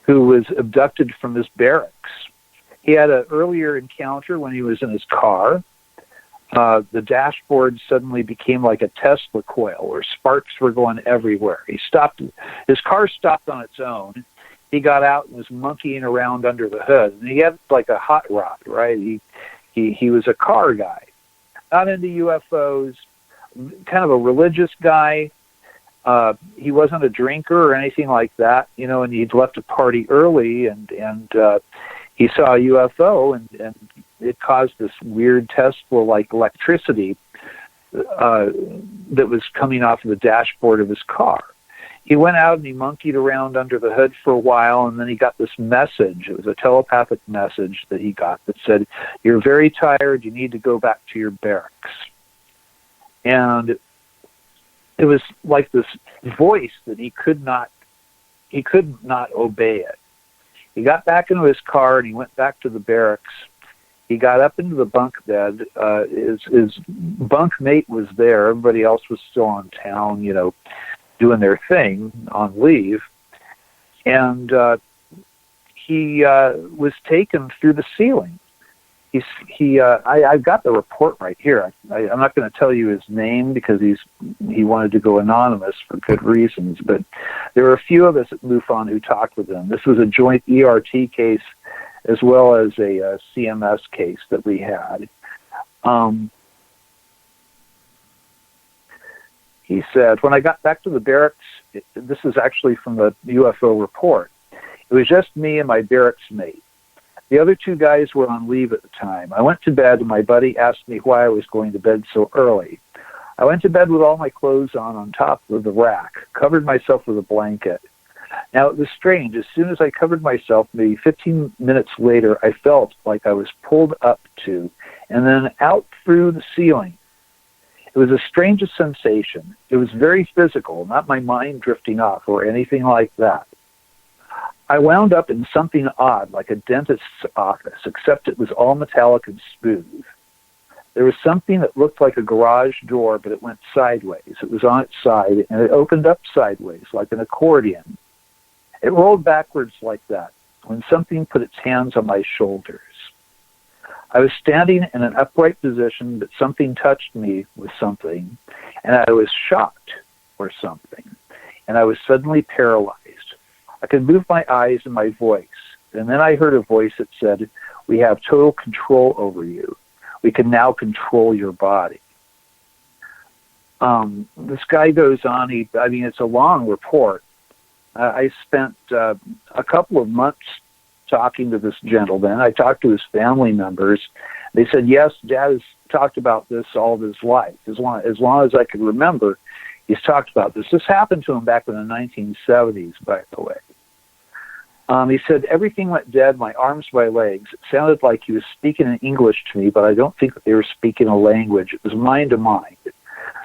who was abducted from his barracks. He had an earlier encounter when he was in his car. The dashboard suddenly became like a Tesla coil where sparks were going everywhere. His car stopped on its own. He got out and was monkeying around under the hood. And he had like a hot rod, right? He was a car guy, not into UFOs, kind of a religious guy. He wasn't a drinker or anything like that, and he'd left a party early and he saw a UFO and it caused this weird Tesla-like electricity that was coming off of the dashboard of his car. He went out and he monkeyed around under the hood for a while, and then he got this message. It was a telepathic message that he got that said, "You're very tired, you need to go back to your barracks." And it was like this voice that he could not obey it. He got back into his car and he went back to the barracks. He got up into the bunk bed. His bunk mate was there. Everybody else was still on town, doing their thing on leave. And he was taken through the ceiling. I've got the report right here. I'm not going to tell you his name because he wanted to go anonymous for good reasons, but there were a few of us at MUFON who talked with him. This was a joint ERT case as well as a CMS case that we had. He said, when I got back to the barracks, this is actually from the UFO report, it was just me and my barracks mate. The other two guys were on leave at the time. I went to bed, and my buddy asked me why I was going to bed so early. I went to bed with all my clothes on top of the rack, covered myself with a blanket. Now, it was strange. As soon as I covered myself, maybe 15 minutes later, I felt like I was pulled up to, and then out through the ceiling. It was the strangest sensation. It was very physical, not my mind drifting off or anything like that. I wound up in something odd, like a dentist's office, except it was all metallic and smooth. There was something that looked like a garage door, but it went sideways. It was on its side, and it opened up sideways, like an accordion. It rolled backwards like that, when something put its hands on my shoulders. I was standing in an upright position, but something touched me with something, and I was shocked or something, and I was suddenly paralyzed. I could move my eyes and my voice, and then I heard a voice that said, "We have total control over you. We can now control your body." This guy goes on, it's a long report. I spent a couple of months talking to this gentleman. I talked to his family members. They said, yes, Dad has talked about this all of his life. As long as I can remember, he's talked about this. This happened to him back in the 1970s, by the way. He said, everything went dead, my arms, my legs. It sounded like he was speaking in English to me, but I don't think that they were speaking a language. It was mind to mind.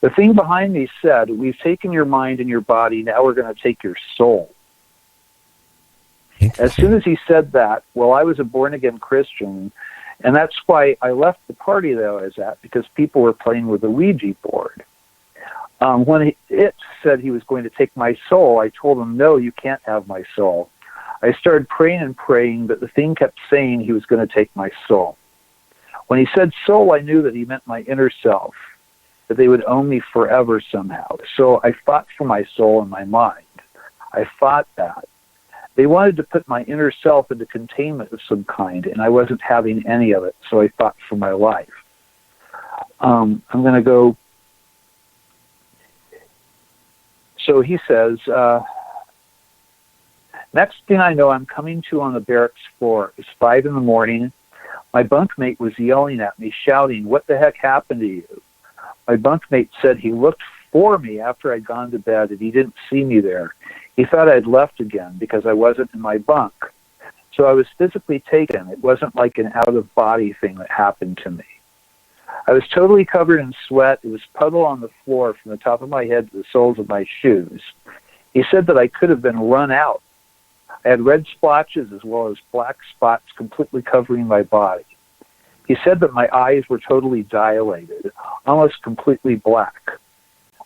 The thing behind me said, we've taken your mind and your body, now we're going to take your soul. As soon as he said that, well, I was a born-again Christian, and that's why I left the party that I was at, because people were playing with the Ouija board. When it said he was going to take my soul, I told him, no, you can't have my soul. I started praying, but the thing kept saying he was going to take my soul. When he said soul, I knew that he meant my inner self, that they would own me forever somehow. So I fought for my soul and my mind. I fought that. They wanted to put my inner self into containment of some kind, and I wasn't having any of it, so I fought for my life. I'm going to go. So he says, next thing I know, I'm coming to on the barracks floor. It's 5 a.m. My bunkmate was yelling at me, shouting, "What the heck happened to you?" My bunkmate said he looked for me after I'd gone to bed, and he didn't see me there. He thought I'd left again because I wasn't in my bunk. So I was physically taken. It wasn't like an out-of-body thing that happened to me. I was totally covered in sweat. It was puddle on the floor from the top of my head to the soles of my shoes. He said that I could have been run out. I had red splotches as well as black spots completely covering my body. He said that my eyes were totally dilated, almost completely black.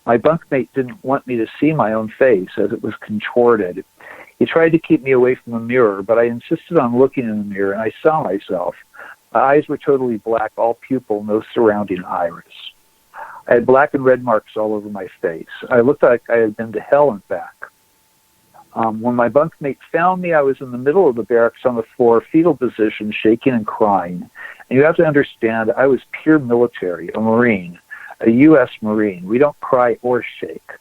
My bunkmate didn't want me to see my own face as it was contorted. He tried to keep me away from the mirror, but I insisted on looking in the mirror, and I saw myself. My eyes were totally black, all pupil, no surrounding iris. I had black and red marks all over my face. I looked like I had been to hell and back. When my bunkmate found me, I was in the middle of the barracks on the floor, fetal position, shaking and crying. And you have to understand, I was pure military, a Marine, a U.S. Marine. We don't cry or shake.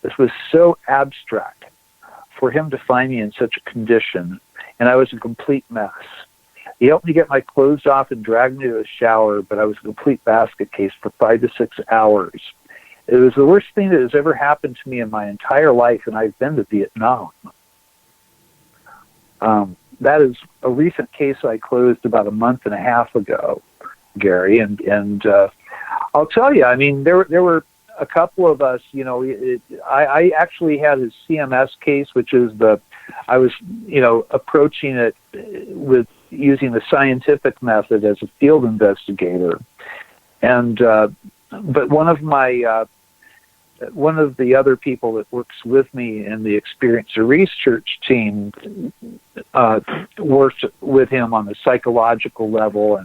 This was so abstract for him to find me in such a condition, and I was a complete mess. He helped me get my clothes off and dragged me to the shower, but I was a complete basket case for 5 to 6 hours. It was the worst thing that has ever happened to me in my entire life, and I've been to Vietnam. That is a recent case I closed about a month and a half ago, Gary, and I'll tell you, I mean, there were a couple of us, you know, I actually had his CMS case, which is I was, you know, approaching it with using the scientific method as a field investigator. And, but one of the other people that works with me in the experiencer research team worked with him on the psychological level,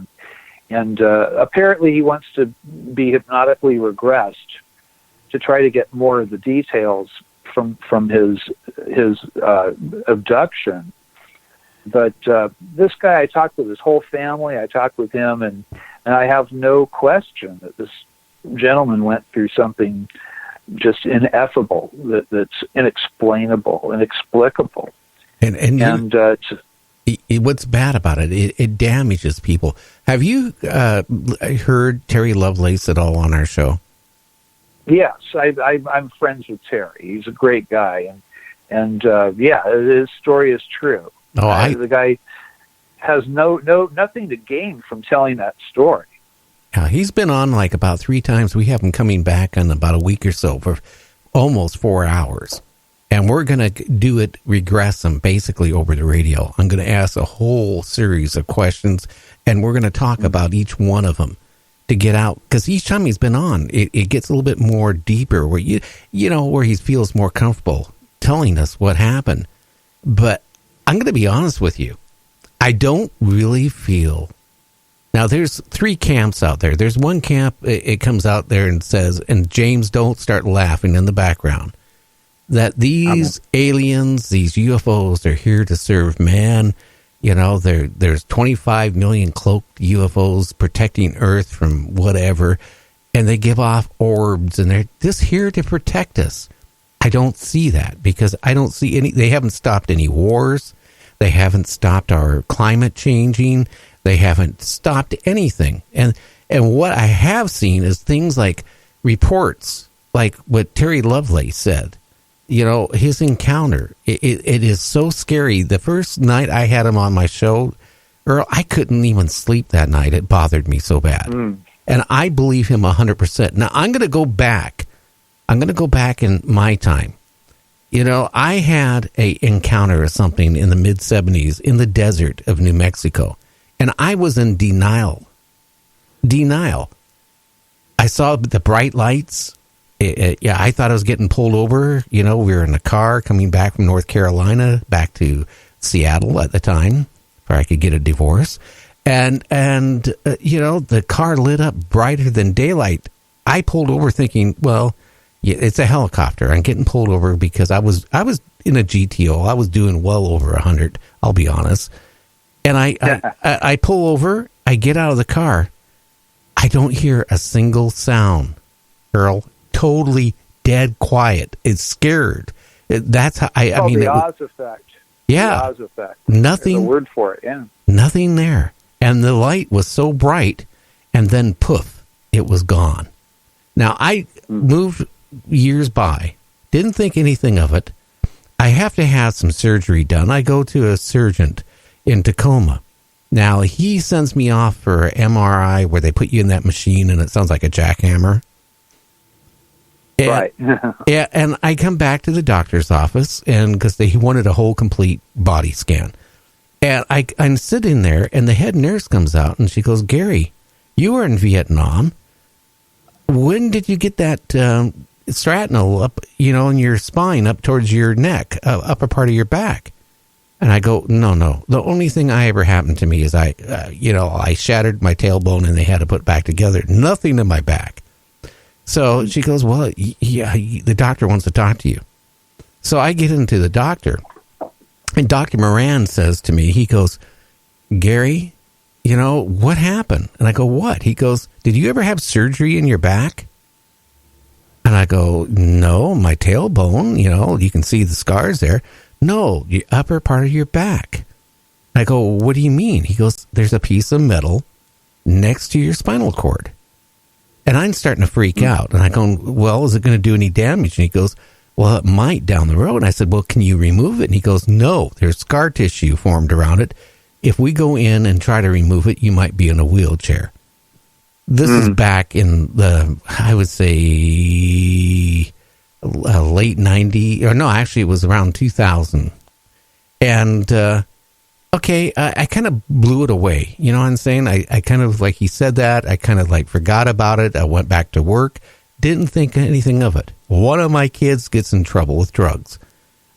and apparently he wants to be hypnotically regressed to try to get more of the details from his abduction. But this guy, I talked with his whole family. I talked with him, and I have no question that this gentleman went through something just ineffable, that's inexplainable, inexplicable. And what's bad about it? It damages people. Have you heard Terry Lovelace at all on our show? Yes, I'm friends with Terry. He's a great guy, and yeah, his story is true. The guy has nothing to gain from telling that story. Yeah, he's been on like about 3 times. We have him coming back in about a week or so for almost 4 hours. And we're going to do it, regress him basically over the radio. I'm going to ask a whole series of questions, and we're going to talk about each one of them to get out. Because each time he's been on, it gets a little bit more deeper, where you know, where he feels more comfortable telling us what happened. But I'm going to be honest with you. I don't really feel... Now, there's 3 camps out there. There's one camp, it comes out there and says, and James, don't start laughing in the background, that these aliens, these UFOs, are here to serve man. You know, there's 25 million cloaked UFOs protecting Earth from whatever, and they give off orbs, and they're just here to protect us. I don't see that, because I don't see they haven't stopped any wars. They haven't stopped our climate changing. They haven't stopped anything. And what I have seen is things like reports, like what Terry Lovelace said. You know, his encounter, it is so scary. The first night I had him on my show, Earl, I couldn't even sleep that night. It bothered me so bad. And I believe him 100%. Now, I'm going to go back. I'm going to go back in my time. You know, I had a encounter of something in the mid-'70s in the desert of New Mexico. And I was in denial. I saw the bright lights. Yeah, I thought I was getting pulled over. You know, we were in a car coming back from North Carolina back to Seattle at the time, where I could get a divorce. And you know, the car lit up brighter than daylight. I pulled over thinking, well, yeah, it's a helicopter. I'm getting pulled over because I was in a GTO. I was doing well over 100, I'll be honest. And I pull over, I get out of the car. I don't hear a single sound, Earl. Totally dead quiet. It's scared. That's how I mean. The Oz effect. Yeah. The Oz effect. Nothing. There's a word for it, yeah. Nothing there. And the light was so bright, and then poof, it was gone. Now, I moved years by, didn't think anything of it. I have to have some surgery done. I go to a surgeon in Tacoma. Now, he sends me off for MRI, where they put you in that machine and it sounds like a jackhammer. And, right. Yeah, and I come back to the doctor's office, and because he wanted a whole complete body scan. And I'm sitting there, and the head nurse comes out, and she goes, Gary, you were in Vietnam. When did you get that shrapnel up, you know, in your spine, up towards your neck, upper part of your back? And I go, no. The only thing I ever happened to me is I shattered my tailbone and they had to put it back together. Nothing in my back. So she goes, well, yeah, the doctor wants to talk to you. So I get into the doctor, and Dr. Moran says to me, he goes, Gary, what happened? And I go, what? He goes, did you ever have surgery in your back? And I go, no, my tailbone, you can see the scars there. No, the upper part of your back. I go, what do you mean? He goes, there's a piece of metal next to your spinal cord. And I'm starting to freak out. And I go, well, is it going to do any damage? And he goes, well, it might down the road. And I said, well, can you remove it? And he goes, no, there's scar tissue formed around it. If we go in and try to remove it, you might be in a wheelchair. This is back in the, I would say, late 90s, or no, actually it was around 2000. And, okay, I kind of blew it away. You know what I'm saying? I kind of, like he said that, I kind of like forgot about it. I went back to work, didn't think anything of it. One of my kids gets in trouble with drugs.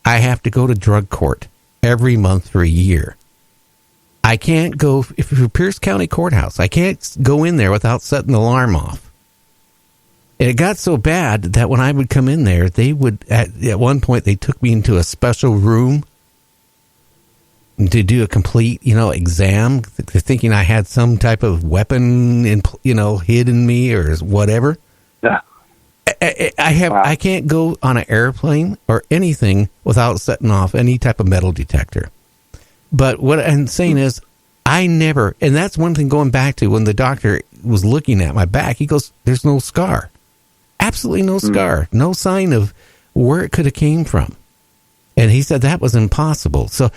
I have to go to drug court every month for a year. I can't go, if for Pierce County Courthouse, I can't go in there without setting the alarm off. And it got so bad that when I would come in there, they would, at one point, they took me into a special room to do a complete, exam, thinking I had some type of weapon, hid in me or whatever. Yeah. I can't go on an airplane or anything without setting off any type of metal detector. But what I'm saying is, I never, and that's one thing going back to when the doctor was looking at my back, he goes, there's no scar. Absolutely no scar. No sign of where it could have came from. And he said that was impossible. So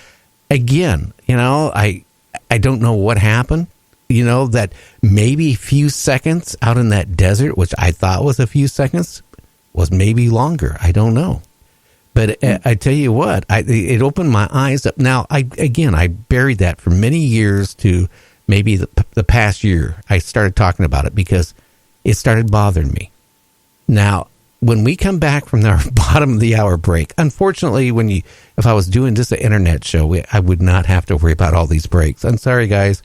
again, I don't know what happened. That maybe a few seconds out in that desert, which I thought was a few seconds, was maybe longer. I don't know. But I tell you what, it opened my eyes up. Now, I buried that for many years to maybe the past year. I started talking about it because it started bothering me. Now, when we come back from our bottom of the hour break, unfortunately, if I was doing just an internet show, I would not have to worry about all these breaks. I'm sorry, guys,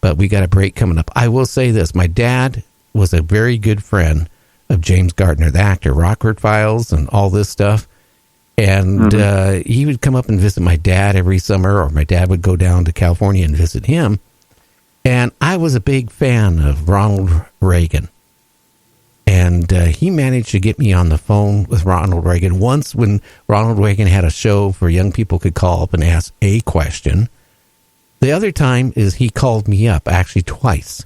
but we got a break coming up. I will say this. My dad was a very good friend of James Gardner, the actor, Rockford Files and all this stuff. And he would come up and visit my dad every summer, or my dad would go down to California and visit him. And I was a big fan of Ronald Reagan. And he managed to get me on the phone with Ronald Reagan once when Ronald Reagan had a show for young people could call up and ask a question. The other time is he called me up, actually twice.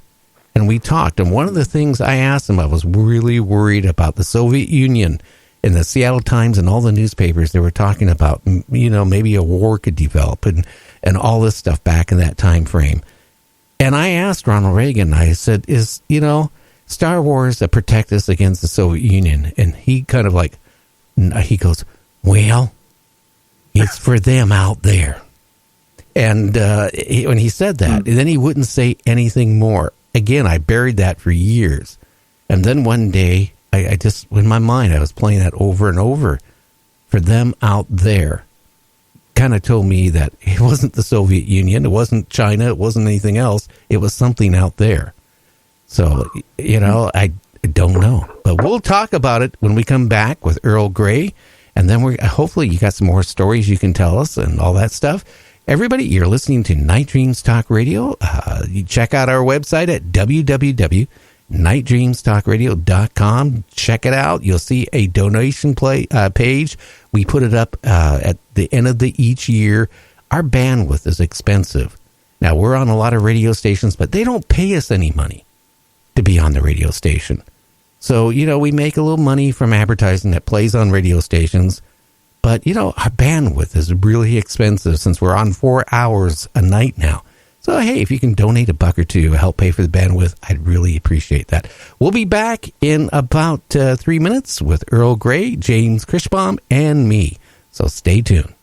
And we talked. And one of the things I asked him, I was really worried about the Soviet Union. In the Seattle Times and all the newspapers, they were talking about, maybe a war could develop and all this stuff back in that time frame. And I asked Ronald Reagan, I said, is, Star Wars to protect us against the Soviet Union? And he kind of he goes, well, it's for them out there. And when he said that, and then he wouldn't say anything more. Again, I buried that for years. And then one day, I just, in my mind, I was playing that over and over. For them out there, kind of told me that it wasn't the Soviet Union, it wasn't China, it wasn't anything else, it was something out there. So, I don't know. But we'll talk about it when we come back with Earl Grey, and then hopefully you got some more stories you can tell us and all that stuff. Everybody, you're listening to Night Dreams Talk Radio. You check out our website at www.nightdreamstalkradio.com. Check it out. You'll see a donation page. We put it up at the end of each year. Our bandwidth is expensive. Now, we're on a lot of radio stations, but they don't pay us any money to be on the radio station. So, we make a little money from advertising that plays on radio stations. But, our bandwidth is really expensive since we're on 4 hours a night now. So, hey, if you can donate $1 or $2 to help pay for the bandwidth, I'd really appreciate that. We'll be back in about 3 minutes with Earl Grey, James Krischbaum, and me. So stay tuned.